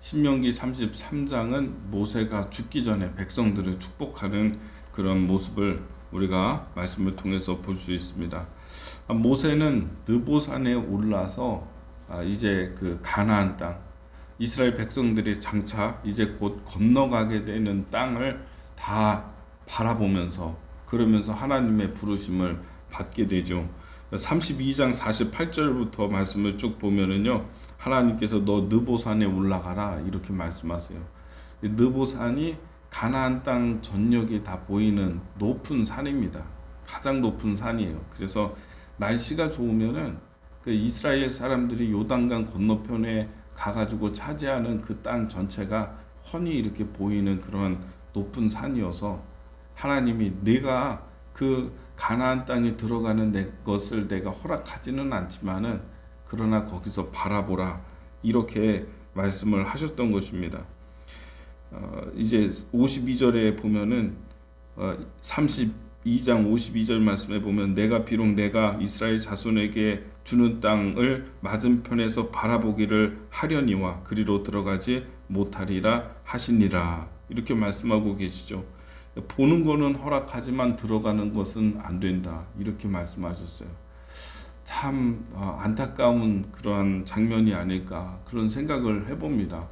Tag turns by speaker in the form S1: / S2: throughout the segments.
S1: 신명기 33장은 모세가 죽기 전에 백성들을 축복하는 그런 모습을 우리가 말씀을 통해서 볼 수 있습니다. 모세는 느보산에 올라서 이제 그 가나안 땅, 이스라엘 백성들이 장차 이제 곧 건너가게 되는 땅을 다 바라보면서 그러면서 하나님의 부르심을 받게 되죠. 32장 48절부터 말씀을 쭉 보면은요, 하나님께서 너 느보산에 올라가라 이렇게 말씀하세요. 느보산이 가나안 땅 전역이 다 보이는 높은 산입니다. 가장 높은 산이에요. 그래서 날씨가 좋으면은 그 이스라엘 사람들이 요단강 건너편에 가가지고 차지하는 그 땅 전체가 훤히 이렇게 보이는 그런 높은 산이어서 하나님이 내가 그 가나안 땅에 들어가는 내 것을 내가 허락하지는 않지만은 그러나 거기서 바라보라 이렇게 말씀을 하셨던 것입니다. 이제 52절에 보면은 32장 52절 말씀에 보면 내가 이스라엘 자손에게 주는 땅을 맞은편에서 바라보기를 하려니와 그리로 들어가지 못하리라 하시니라 이렇게 말씀하고 계시죠. 보는 거는 허락하지만 들어가는 것은 안 된다 이렇게 말씀하셨어요. 참 안타까운 그러한 장면이 아닐까 그런 생각을 해봅니다.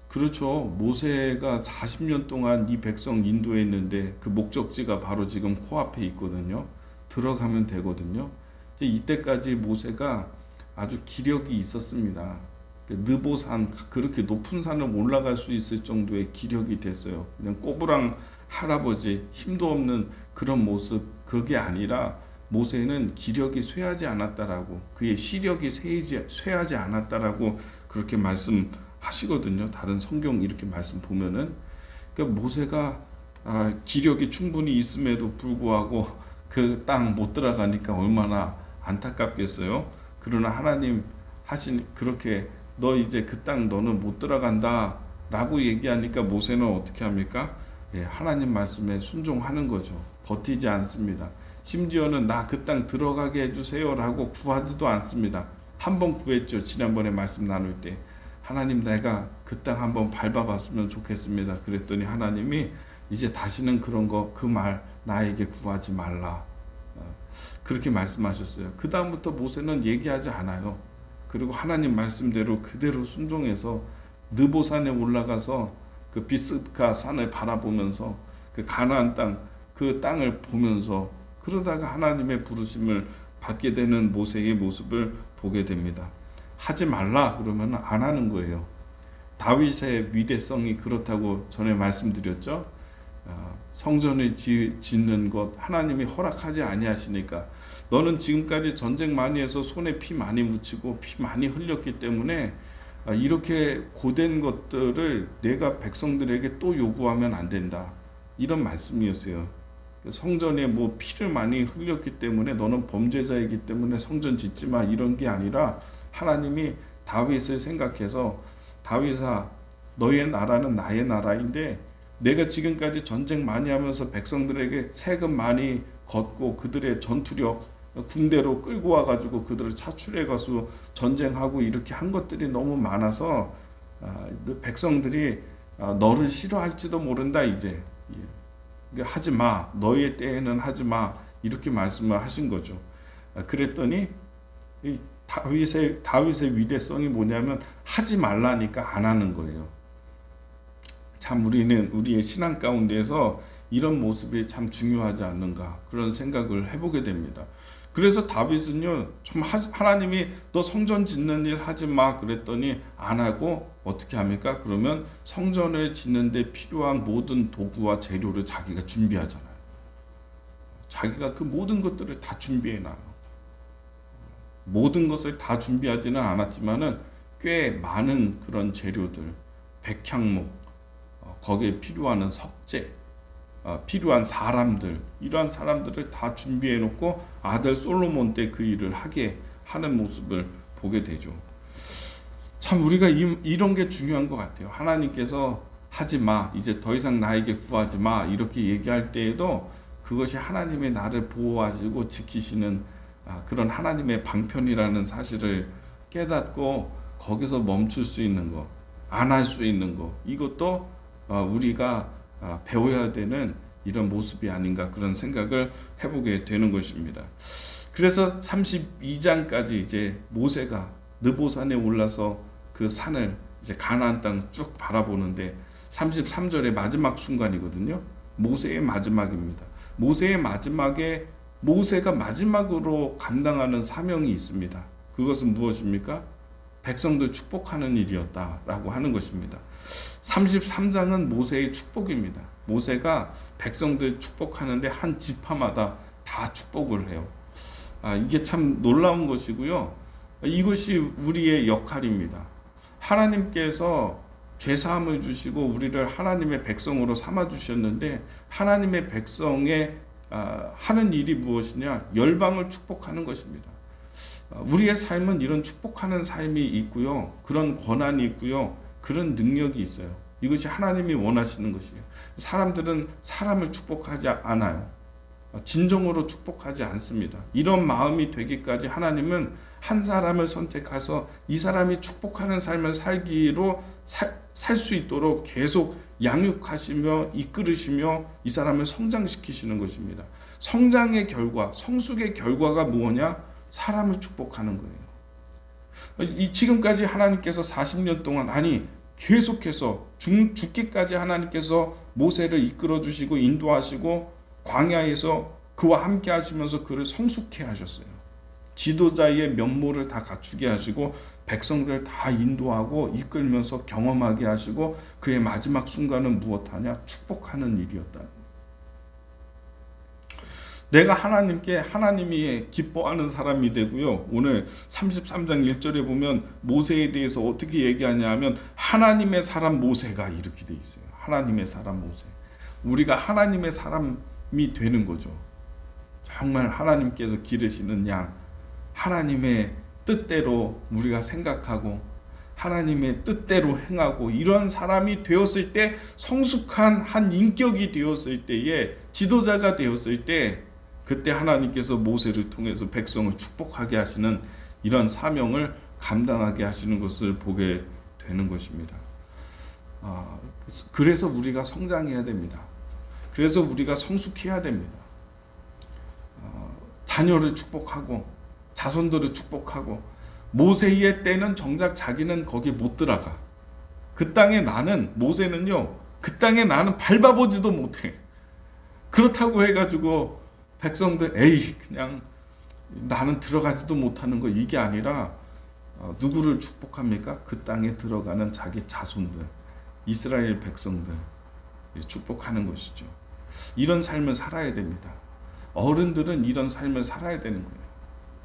S1: 그렇죠. 모세가 40년 동안 이 백성 인도했는데 그 목적지가 바로 지금 코앞에 있거든요. 들어가면 되거든요. 이때까지 모세가 아주 기력이 있었습니다. 느보산 그렇게 높은 산을 올라갈 수 있을 정도의 기력이 됐어요. 그냥 꼬부랑 할아버지 힘도 없는 그런 모습 그게 아니라 모세는 기력이 쇠하지 않았다라고 그의 시력이 쇠하지 않았다라고 그렇게 말씀하시거든요. 다른 성경 이렇게 말씀 보면은 그러니까 모세가 기력이 충분히 있음에도 불구하고 그 땅 못 들어가니까 얼마나 안타깝겠어요. 그러나 하나님 하신 그렇게 너 이제 그 땅 너는 못 들어간다 라고 얘기하니까 모세는 어떻게 합니까? 하나님 말씀에 순종하는 거죠. 버티지 않습니다. 심지어는 나 그 땅 들어가게 해주세요 라고 구하지도 않습니다. 한번 구했죠. 지난번에 말씀 나눌 때 하나님 내가 그 땅 한번 밟아봤으면 좋겠습니다. 그랬더니 하나님이 이제 다시는 그런 거 그 말 나에게 구하지 말라 그렇게 말씀하셨어요. 그 다음부터 모세는 얘기하지 않아요. 그리고 하나님 말씀대로 그대로 순종해서 느보산에 올라가서 그 비스가 산을 바라보면서 그 가나안 땅 그 땅을 보면서 그러다가 하나님의 부르심을 받게 되는 모세의 모습을 보게 됩니다. 하지 말라 그러면 안 하는 거예요. 다윗의 위대성이 그렇다고 전에 말씀드렸죠. 성전을 짓는 것 하나님이 허락하지 아니하시니까 너는 지금까지 전쟁 많이 해서 손에 피 많이 묻히고 피 많이 흘렸기 때문에 이렇게 고된 것들을 내가 백성들에게 또 요구하면 안 된다 이런 말씀이었어요. 성전에 뭐 피를 많이 흘렸기 때문에 너는 범죄자이기 때문에 성전 짓지 마 이런 게 아니라 하나님이 다윗을 생각해서 다윗아 너의 나라는 나의 나라인데 내가 지금까지 전쟁 많이 하면서 백성들에게 세금 많이 걷고 그들의 전투력 군대로 끌고 와가지고 그들을 차출해 가서 전쟁하고 이렇게 한 것들이 너무 많아서 백성들이 너를 싫어할지도 모른다 이제 하지 마 너의 때에는 하지 마 이렇게 말씀을 하신 거죠. 그랬더니 이 다윗의 위대성이 뭐냐면 하지 말라니까 안 하는 거예요. 참 우리는 우리의 신앙 가운데에서 이런 모습이 참 중요하지 않는가 그런 생각을 해보게 됩니다. 그래서 다윗은요 좀 하나님이 너 성전 짓는 일 하지 마 그랬더니 안 하고 어떻게 합니까? 그러면 성전을 짓는데 필요한 모든 도구와 재료를 자기가 준비하잖아요. 자기가 그 모든 것들을 다 준비해놔요. 모든 것을 다 준비하지는 않았지만은 꽤 많은 그런 재료들, 백향목, 거기에 필요한 석재, 필요한 사람들 이러한 사람들을 다 준비해 놓고 아들 솔로몬 때 그 일을 하게 하는 모습을 보게 되죠. 참 우리가 이런 게 중요한 것 같아요. 하나님께서 하지 마 이제 더 이상 나에게 구하지 마 이렇게 얘기할 때에도 그것이 하나님의 나를 보호하시고 지키시는 그런 하나님의 방편이라는 사실을 깨닫고 거기서 멈출 수 있는 것 안 할 수 있는 거, 이것도 우리가 배워야 되는 이런 모습이 아닌가, 그런 생각을 해보게 되는 것입니다. 그래서 32장까지 이제 모세가 느보산에 올라서 그 산을 이제 가나안 땅 쭉 바라보는데 33절의 마지막 순간이거든요. 모세의 마지막입니다. 모세의 마지막에 모세가 마지막으로 감당하는 사명이 있습니다. 그것은 무엇입니까? 백성들 축복하는 일이었다라고 하는 것입니다. 33장은 모세의 축복입니다. 모세가 백성들 축복하는데 한 지파마다 다 축복을 해요. 이게 참 놀라운 것이고요. 이것이 우리의 역할입니다. 하나님께서 죄사함을 주시고 우리를 하나님의 백성으로 삼아 주셨는데, 하나님의 백성의 하는 일이 무엇이냐? 열방을 축복하는 것입니다. 우리의 삶은 이런 축복하는 삶이 있고요, 그런 권한이 있고요, 그런 능력이 있어요. 이것이 하나님이 원하시는 것이에요. 사람들은 사람을 축복하지 않아요. 진정으로 축복하지 않습니다. 이런 마음이 되기까지 하나님은 한 사람을 선택해서 이 사람이 축복하는 삶을 살기로 살 수 있도록 계속 양육하시며 이끌으시며 이 사람을 성장시키시는 것입니다. 성장의 결과, 성숙의 결과가 무엇냐? 사람을 축복하는 거예요. 지금까지 하나님께서 40년 동안, 아니 계속해서 죽기까지 하나님께서 모세를 이끌어 주시고 인도하시고 광야에서 그와 함께 하시면서 그를 성숙해 하셨어요. 지도자의 면모를 다 갖추게 하시고 백성들 다 인도하고 이끌면서 경험하게 하시고 그의 마지막 순간은 무엇하냐? 축복하는 일이었다. 내가 하나님이 기뻐하는 사람이 되고요. 오늘 33장 1절에 보면 모세에 대해서 어떻게 얘기하냐 하면 하나님의 사람 모세가 이렇게 돼 있어요. 하나님의 사람 모세. 우리가 하나님의 사람이 되는 거죠. 정말 하나님께서 기르시는 양, 하나님의 뜻대로 우리가 생각하고 하나님의 뜻대로 행하고 이런 사람이 되었을 때, 성숙한 한 인격이 되었을 때에, 지도자가 되었을 때, 그때 하나님께서 모세를 통해서 백성을 축복하게 하시는 이런 사명을 감당하게 하시는 것을 보게 되는 것입니다. 그래서 우리가 성장해야 됩니다. 그래서 우리가 성숙해야 됩니다. 자녀를 축복하고 자손들을 축복하고, 모세의 때는 정작 자기는 거기 못 들어가. 그 땅에 모세는요, 그 땅에 나는 밟아보지도 못해. 그렇다고 해가지고 백성들 그냥 나는 들어가지도 못하는 거, 이게 아니라 누구를 축복합니까? 그 땅에 들어가는 자기 자손들, 이스라엘 백성들 축복하는 것이죠. 이런 삶을 살아야 됩니다. 어른들은 이런 삶을 살아야 되는 거예요.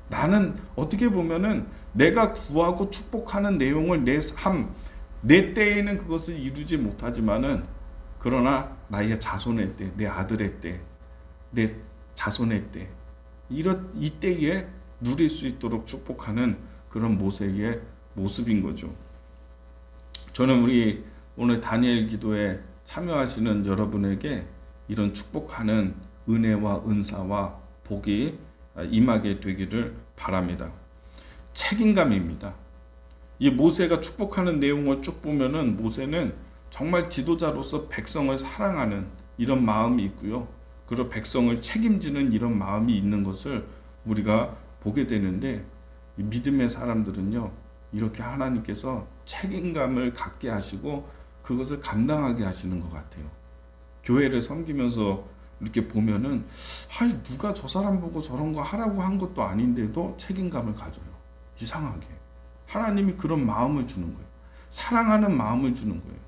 S1: 나는 어떻게 보면은 내가 구하고 축복하는 내용을 내 때에는 그것을 이루지 못하지만은, 그러나 나의 자손의 때, 내 아들의 때, 내 자손의 때, 이 때에 누릴 수 있도록 축복하는 그런 모세의 모습인 거죠. 저는 우리 오늘 다니엘 기도에 참여하시는 여러분에게 이런 축복하는 은혜와 은사와 복이 임하게 되기를 바랍니다. 책임감입니다. 이 모세가 축복하는 내용을 쭉 보면은 모세는 정말 지도자로서 백성을 사랑하는 이런 마음이 있고요. 그리고 백성을 책임지는 이런 마음이 있는 것을 우리가 보게 되는데, 믿음의 사람들은요, 이렇게 하나님께서 책임감을 갖게 하시고 그것을 감당하게 하시는 것 같아요. 교회를 섬기면서 이렇게 보면은 누가 저 사람 보고 저런 거 하라고 한 것도 아닌데도 책임감을 가져요. 이상하게 하나님이 그런 마음을 주는 거예요. 사랑하는 마음을 주는 거예요.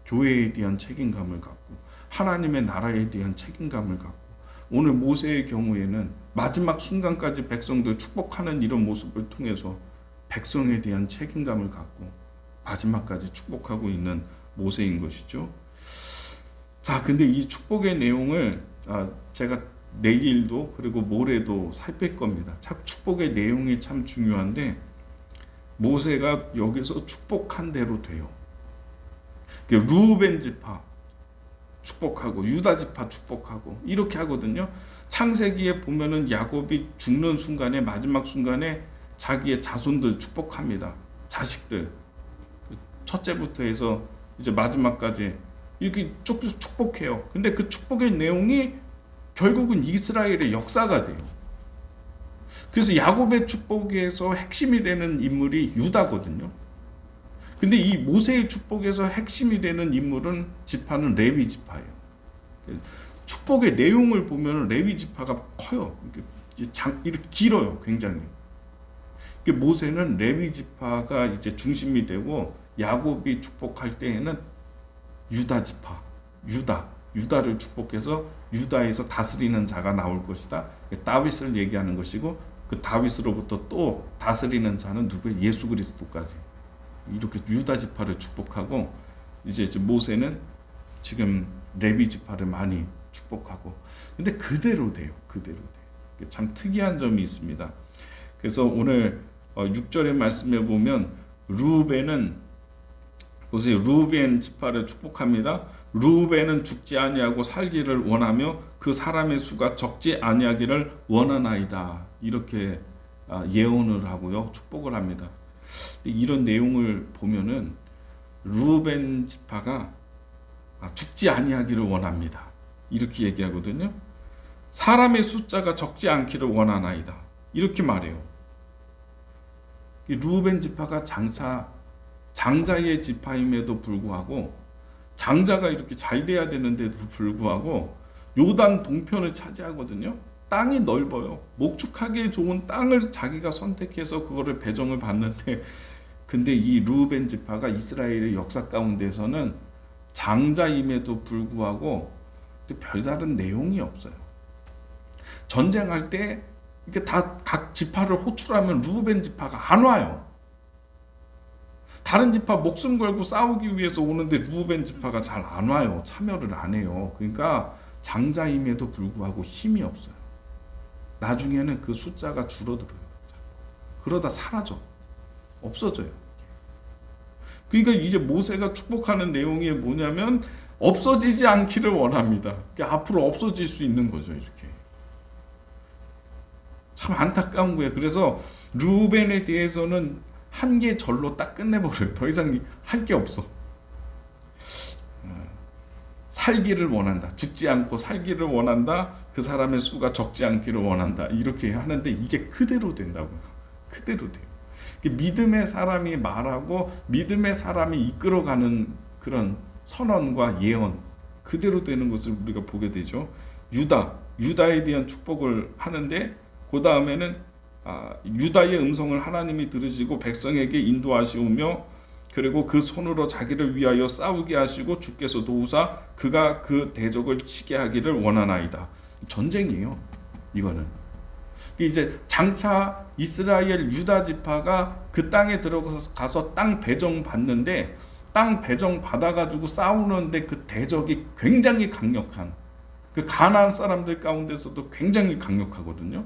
S1: 교회에 대한 책임감을 갖고, 하나님의 나라에 대한 책임감을 갖고, 오늘 모세의 경우에는 마지막 순간까지 백성들 축복하는 이런 모습을 통해서 백성에 대한 책임감을 갖고 마지막까지 축복하고 있는 모세인 것이죠. 자, 근데 이 축복의 내용을 제가 내일도 그리고 모레도 살필 겁니다. 축복의 내용이 참 중요한데, 모세가 여기서 축복한 대로 돼요. 루벤 지파 축복하고 유다 지파 축복하고 이렇게 하거든요. 창세기에 보면은 야곱이 죽는 순간에, 마지막 순간에 자기의 자손들 축복합니다. 자식들 첫째부터 해서 이제 마지막까지 이렇게 쭉쭉 축복해요. 근데 그 축복의 내용이 결국은 이스라엘의 역사가 돼요. 그래서 야곱의 축복에서 핵심이 되는 인물이 유다거든요. 근데 이 모세의 축복에서 핵심이 되는 인물은 지파는 레위 지파예요. 축복의 내용을 보면 레위 지파가 커요. 이렇게 길어요, 굉장히. 모세는 레위 지파가 이제 중심이 되고 야곱이 축복할 때에는 유다 지파, 유다를 축복해서 유다에서 다스리는 자가 나올 것이다. 다윗을 얘기하는 것이고 그 다윗으로부터 또 다스리는 자는 누구예요? 예수 그리스도까지. 이렇게 유다 지파를 축복하고 이제 모세는 지금 레위 지파를 많이 축복하고 근데 그대로 돼요. 참 특이한 점이 있습니다. 그래서 오늘 6절의 말씀에 보면 르우벤은 보세요. 르우벤 지파를 축복합니다. 르우벤은 죽지 아니하고 살기를 원하며 그 사람의 수가 적지 아니하기를 원하나이다. 이렇게 예언을 하고요. 축복을 합니다. 이런 내용을 보면은 르우벤 지파가 죽지 아니하기를 원합니다. 이렇게 얘기하거든요. 사람의 숫자가 적지 않기를 원하나이다. 이렇게 말해요. 르우벤 지파가 장자의 지파임에도 불구하고 장자가 이렇게 잘 돼야 되는데도 불구하고 요단 동편을 차지하거든요. 땅이 넓어요. 목축하기에 좋은 땅을 자기가 선택해서 그거를 배정을 받는데 근데 이 르우벤 지파가 이스라엘의 역사 가운데서는 장자임에도 불구하고 별다른 내용이 없어요. 전쟁할 때 이게 다 각 지파를 호출하면 르우벤 지파가 안 와요. 다른 지파 목숨 걸고 싸우기 위해서 오는데 르우벤 지파가 잘 안 와요. 참여를 안 해요. 그러니까 장자임에도 불구하고 힘이 없어요. 나중에는 그 숫자가 줄어들어요. 그러다 사라져. 없어져요. 그러니까 이제 모세가 축복하는 내용이 뭐냐면 없어지지 않기를 원합니다. 그러니까 앞으로 없어질 수 있는 거죠. 이렇게. 참 안타까운 거예요. 그래서 르우벤에 대해서는 한 개 절로 딱 끝내버려요. 더 이상 할 게 없어. 살기를 원한다. 죽지 않고 살기를 원한다. 그 사람의 수가 적지 않기를 원한다. 이렇게 하는데 이게 그대로 된다고요. 그대로 돼요. 믿음의 사람이 말하고 믿음의 사람이 이끌어가는 그런 선언과 예언 그대로 되는 것을 우리가 보게 되죠. 유다에 대한 축복을 하는데 그 다음에는 유다의 음성을 하나님이 들으시고 백성에게 인도하시오며 그리고 그 손으로 자기를 위하여 싸우게 하시고 주께서 도우사 그가 그 대적을 치게 하기를 원하나이다. 전쟁이에요. 이거는 이제 장차 이스라엘 유다 지파가 그 땅에 들어가서 땅 배정 받는데 땅 배정 받아가지고 싸우는데 그 대적이 굉장히 강력한 그 가나안 사람들 가운데서도 굉장히 강력하거든요.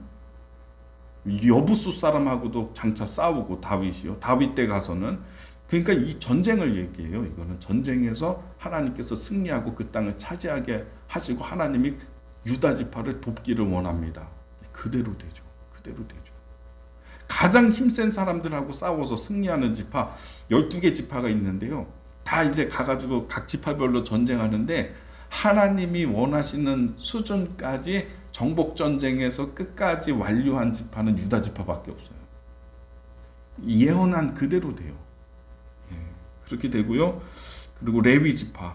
S1: 여부수 사람하고도 장차 싸우고 다윗이요. 다윗 때 가서는 그러니까 이 전쟁을 얘기해요. 이거는 전쟁에서 하나님께서 승리하고 그 땅을 차지하게 하시고 하나님이 유다 지파를 돕기를 원합니다. 그대로 되죠. 가장 힘센 사람들하고 싸워서 승리하는 지파 12개 지파가 있는데요. 다 이제 가가지고 각 지파별로 전쟁하는데 하나님이 원하시는 수준까지 정복전쟁에서 끝까지 완료한 지파는 유다 지파밖에 없어요. 예언한 그대로 돼요. 그렇게 되고요. 그리고 레위 지파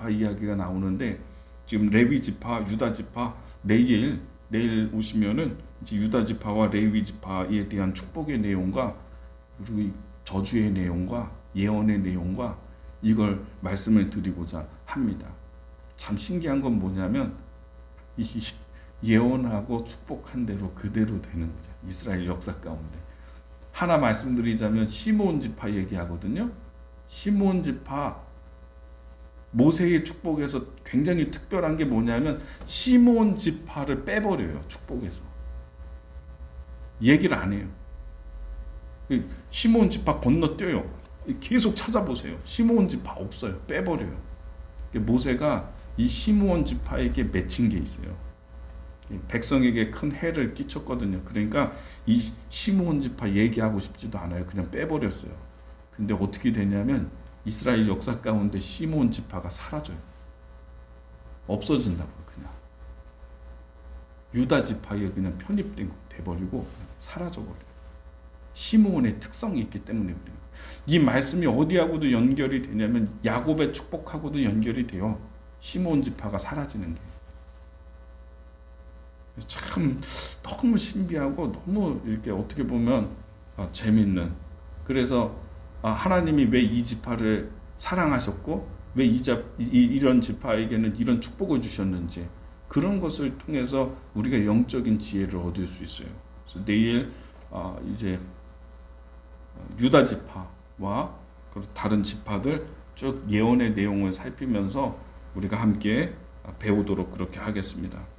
S1: 이야기가 나오는데 지금 레위 지파, 유다 지파 내일 오시면은 이제 유다 지파와 레위 지파에 대한 축복의 내용과 그리고 저주의 내용과 예언의 내용과 이걸 말씀을 드리고자 합니다. 참 신기한 건 뭐냐면 이 예언하고 축복한 대로 그대로 되는 거죠. 이스라엘 역사 가운데. 하나 말씀드리자면 시므온 지파 얘기하거든요. 시므온 지파 모세의 축복에서 굉장히 특별한 게 뭐냐면 시므온 지파를 빼버려요. 축복에서. 얘기를 안 해요. 시므온 지파 건너뛰어요. 계속 찾아보세요. 시므온 지파 없어요. 빼버려요. 모세가 이 시므온 지파에게 맺힌 게 있어요. 백성에게 큰 해를 끼쳤거든요. 그러니까 이 시므온 지파 얘기하고 싶지도 않아요. 그냥 빼버렸어요. 근데 어떻게 되냐면 이스라엘 역사 가운데 시므온 지파가 사라져요. 없어진다고 그냥. 유다 지파에 그냥 편입된 돼버리고 사라져버려요. 시므온의 특성이 있기 때문에 그래요. 이 말씀이 어디하고도 연결이 되냐면 야곱의 축복하고도 연결이 돼요. 시므온 지파가 사라지는 게. 참 너무 신비하고 너무 이렇게 어떻게 보면 재밌는. 그래서 하나님이 왜 이 지파를 사랑하셨고 왜 이런 지파에게는 이런 축복을 주셨는지 그런 것을 통해서 우리가 영적인 지혜를 얻을 수 있어요. 그래서 내일 이제 유다 지파와 다른 지파들 쭉 예언의 내용을 살피면서 우리가 함께 배우도록 그렇게 하겠습니다.